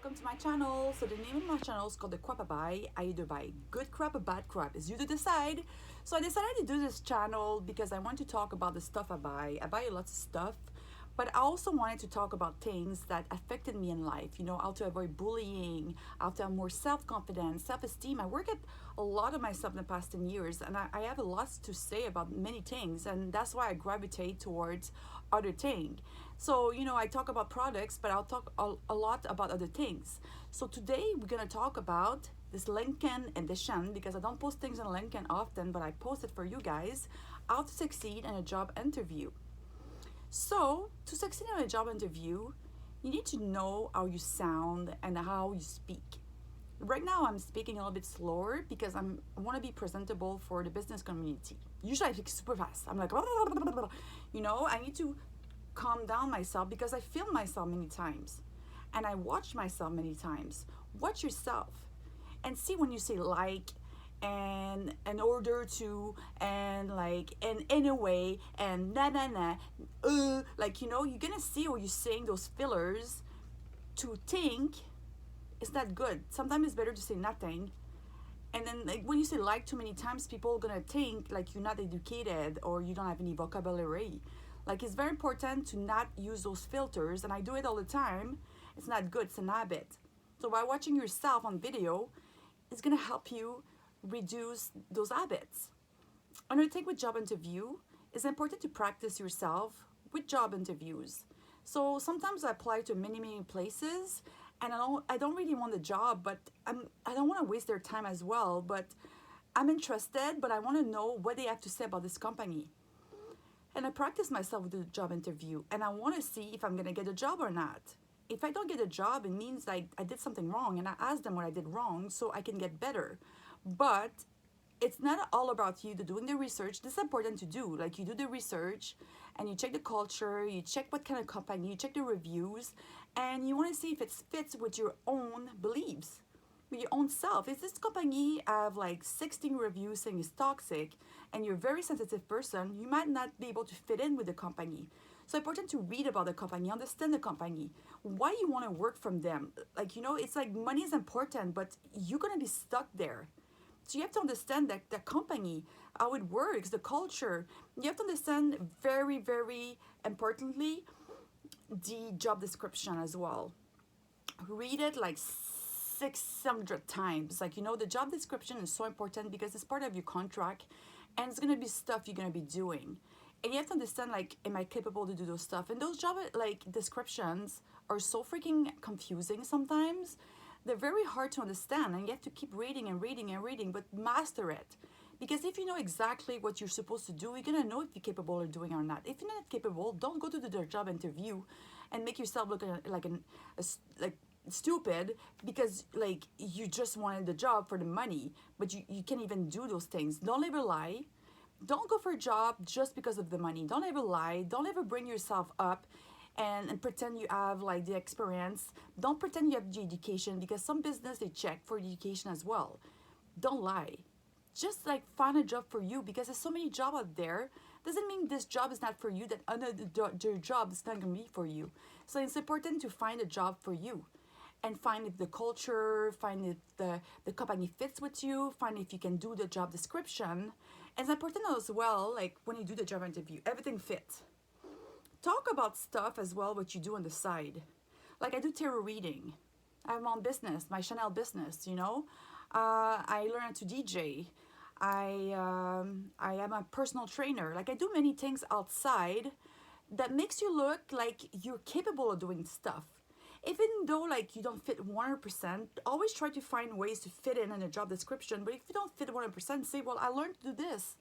welcome to my channel. So the name of my channel is called The Crap I Buy. I either buy good crap or bad crap. It's you to decide. So I decided to do this channel because I want to talk about the stuff I buy. I buy a lot of stuff, but I also wanted to talk about things that affected me in life. You know, how to avoid bullying, how to have more self-confidence, self-esteem. I work at a lot of myself in the past 10 years, and I have a lot to say about many things, and that's why I gravitate towards other things. So, you know, I talk about products, but I'll talk a lot about other things. So today we're gonna talk about this LinkedIn edition because I don't post things on LinkedIn often, but I post it for you guys. How to succeed in a job interview. So, to succeed in a job interview, you need to know how you sound and how you speak. Right now, I'm speaking a little bit slower because I want to be presentable for the business community. Usually, I speak super fast. I'm like, you know, I need to calm down myself because I film myself many times and I watch myself many times. Watch yourself and see when you say like and in order to and like and in a way and like, you know, you're gonna see what you're saying those fillers to think it's not good. Sometimes it's better to say nothing. And then like when you say like too many times, people are gonna think like you're not educated or you don't have any vocabulary. Like, it's very important to not use those filters, and I do it all the time. It's not good, it's an habit. So by watching yourself on video, it's gonna help you reduce those habits. Another thing with job interview, it's important to practice yourself with job interviews. So sometimes I apply to many places, and I don't really want the job, but I don't want to waste their time as well. But I'm interested, but I want to know what they have to say about this company. And I practice myself with the job interview, and I want to see if I'm gonna get a job or not. If I don't get a job, it means like I did something wrong, and I ask them what I did wrong so I can get better. But it's not all about you doing the research. This is important to do. Like, you do the research and you check the culture, you check what kind of company, you check the reviews, and you want to see if it fits with your own beliefs, with your own self. If this company have like 16 reviews saying it's toxic and you're a very sensitive person, you might not be able to fit in with the company. So important to read about the company, understand the company, why you want to work from them. Like, you know, it's like money is important, but you're gonna be stuck there. So you have to understand that the company, how it works, the culture. You have to understand very importantly the job description as well. Read it like 600 times. Like, you know, the job description is so important because it's part of your contract and it's gonna be stuff you're gonna be doing. And you have to understand, like, am I capable to do those stuff? And those job like descriptions are so freaking confusing sometimes. They're very hard to understand, and you have to keep reading and reading and reading, but master it. Because if you know exactly what you're supposed to do, you're gonna know if you're capable of doing it or not. If you're not capable, don't go to the job interview and make yourself look like stupid because like you just wanted the job for the money, but you can't even do those things. Don't ever lie. Don't go for a job just because of the money. Don't ever lie. Don't ever bring yourself up and pretend you have like the experience. Don't pretend you have the education because some business they check for education as well. Don't lie. Just like find a job for you because there's so many jobs out there. Doesn't mean this job is not for you, that another job is not gonna be for you. So it's important to find a job for you and find if the culture, find if the company fits with you, find if you can do the job description. And it's important as well, like when you do the job interview, everything fits. Talk about stuff as well, what you do on the side. Like, I do tarot reading. I have my own business, my Chanel business, you know. I learn to DJ. I am a personal trainer. Like, I do many things outside that makes you look like you're capable of doing stuff. Even though like you don't fit 100%, always try to find ways to fit in a job description. But if you don't fit 100%, say, well, I learned to do this.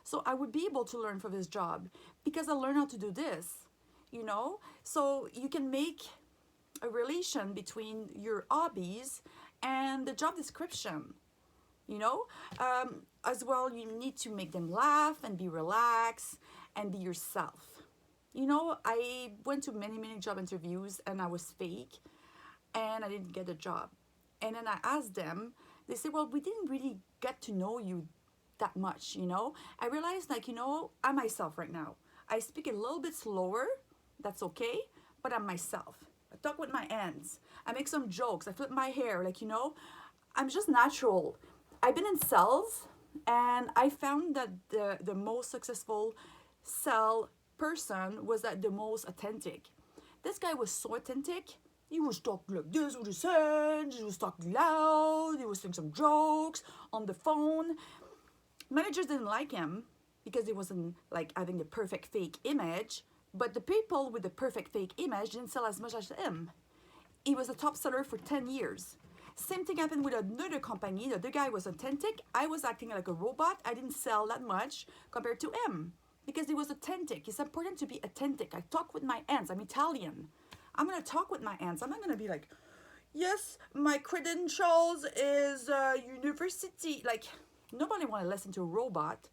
So I would be able to learn for this job because I learned how to do this, you know? So you can make a relation between your hobbies and the job description, you know? As well, you need to make them laugh and be relaxed and be yourself. You know, I went to many job interviews and I was fake and I didn't get a job. And then I asked them, they said, well, we didn't really get to know you that much, you know? I realized, like, you know, I'm myself right now. I speak a little bit slower, that's okay, but I'm myself. talk with my hands. I make some jokes. I flip my hair. Like, I'm just natural. I've been in sales, and I found that the most successful sell person was that the most authentic. This guy was so authentic. He was talking like this with his hands. He was talking loud. He was saying some jokes on the phone. Managers didn't like him because he wasn't like having the perfect fake image. But the people with the perfect fake image didn't sell as much as him. He was a top seller for 10 years. Same thing happened with another company. The other guy was authentic. I was acting like a robot. I didn't sell that much compared to him because he was authentic. It's important to be authentic. I talk with my hands. I'm Italian. I'm going to talk with my hands. I'm not going to be like, yes, my credentials is university. Like, nobody want to listen to a robot.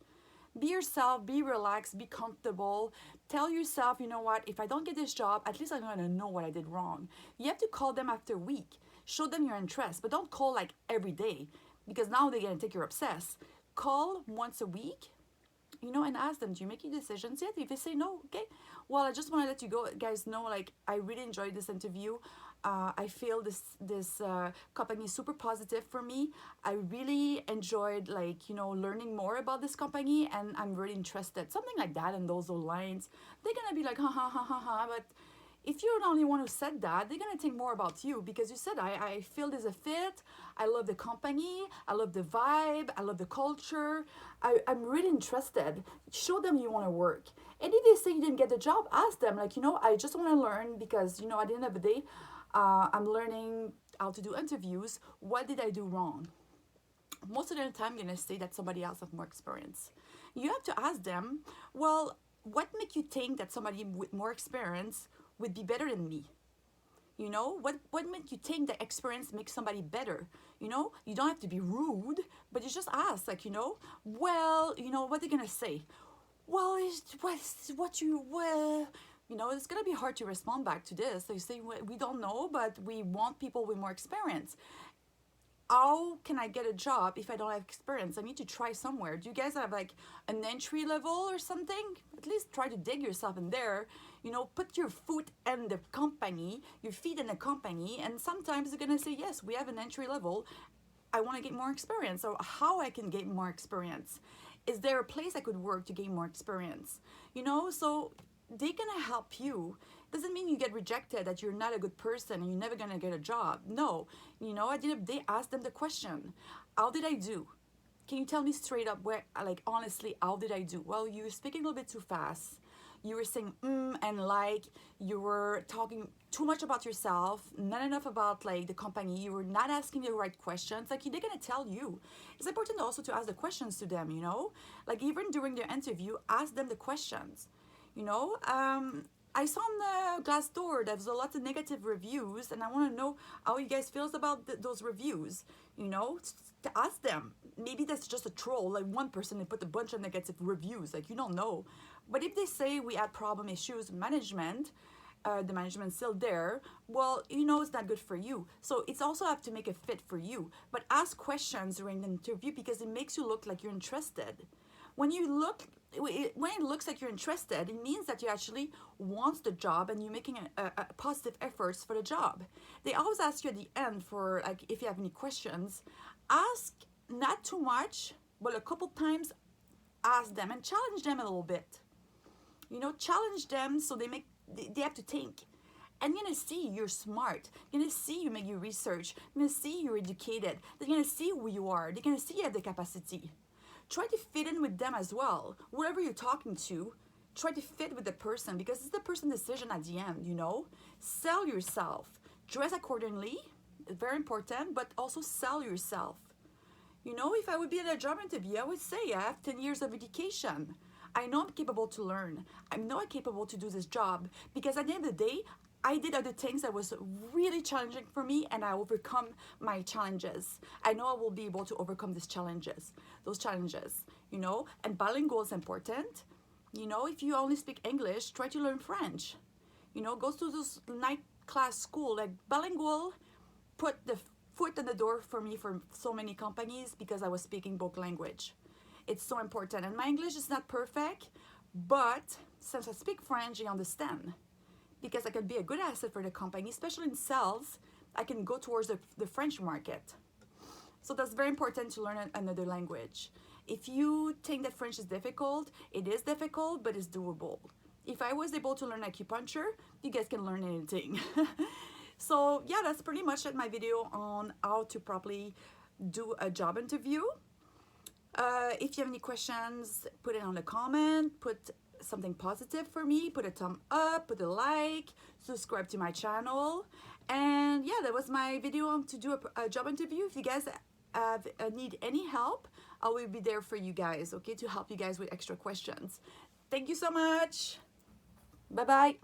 Be yourself, be relaxed, be comfortable. Tell yourself, you know what, if I don't get this job, at least I'm going to know what I did wrong. You have to call them after a week. Show them your interest, but don't call like every day because now they're going to think you're obsessed. Call once a week, and ask them, do you make your decisions yet? If they say no, okay. Well, I just want to let you guys know, like, I really enjoyed this interview. I feel this company is super positive for me. I really enjoyed, like, learning more about this company, and I'm really interested. Something like that in those lines. They're gonna be like, ha ha ha ha ha, but if you're the only one who said that, they're gonna think more about you because you said, I feel there's a fit. I love the company. I love the vibe. I love the culture. I'm really interested. Show them you want to work. And if they say you didn't get the job, ask them, like, I just want to learn because, at the end of the day, I'm learning how to do interviews. What did I do wrong? Most of the time, I'm going to say that somebody else has more experience. You have to ask them, well, what make you think that somebody with more experience would be better than me? What made you think that experience makes somebody better? You don't have to be rude, but you just ask, like, well, what they're going to say? Well, it's going to be hard to respond back to this. They say, we don't know, but we want people with more experience. How can I get a job if I don't have experience? I need to try somewhere. Do you guys have like an entry level or something? At least try to dig yourself in there. Put your foot in the company, your feet in the company, and sometimes they're gonna say, yes, we have an entry level. I want to get more experience. So how I can get more experience? Is there a place I could work to gain more experience? So they're gonna help you. Doesn't mean you get rejected, that you're not a good person and you're never gonna get a job. No, at the end of the day, ask them the question: how did I do? Can you tell me straight up like, honestly, how did I do? Well, you were speaking a little bit too fast. You were saying and like, you were talking too much about yourself, not enough about like the company. You were not asking the right questions. Like, they're gonna tell you. It's important also to ask the questions to them. Like, even during their interview, ask them the questions. I saw on the Glassdoor there's a lot of negative reviews, and I want to know how you guys feels about those reviews. To ask them. Maybe that's just a troll, like one person, they put a bunch of negative reviews, like, you don't know. But if they say we had problem issues with management, the management's still there, well, it's not good for you. So it's also have to make a fit for you. But ask questions during the interview because it makes you look like you're interested. When it looks like you're interested, it means that you actually want the job and you're making a positive efforts for the job. They always ask you at the end for, like, if you have any questions. Ask not too much, but a couple times ask them and challenge them a little bit. Challenge them so they have to think. And you're going to see you're smart. You're going to see you make your research. You're going to see you're educated. They're going to see who you are. They're going to see you have the capacity. Try to fit in with them as well. Whoever you're talking to, try to fit with the person because it's the person's decision at the end, Sell yourself. Dress accordingly, very important, but also sell yourself. If I would be at a job interview, I would say I have 10 years of education. I know I'm capable to learn. I know I'm capable to do this job because at the end of the day, I did other things that was really challenging for me and I overcome my challenges. I know I will be able to overcome those challenges, and bilingual is important. If you only speak English, try to learn French. Go to those night class school, like bilingual, put the foot in the door for me for so many companies because I was speaking both language. It's so important. And my English is not perfect, but since I speak French, I understand. because I can be a good asset for the company, especially in sales. I can go towards the French market. So that's very important to learn another language. If you think that French is difficult, it is difficult, but it's doable. If I was able to learn acupuncture, you guys can learn anything. So yeah, that's pretty much my video on how to properly do a job interview. If you have any questions, put it on the comment, put something positive for me, put a thumb up, put a like, subscribe to my channel. And yeah, that was my video on to do a job interview. If you guys need any help, I will be there for you guys, okay, to help you guys with extra questions. Thank you so much. Bye bye.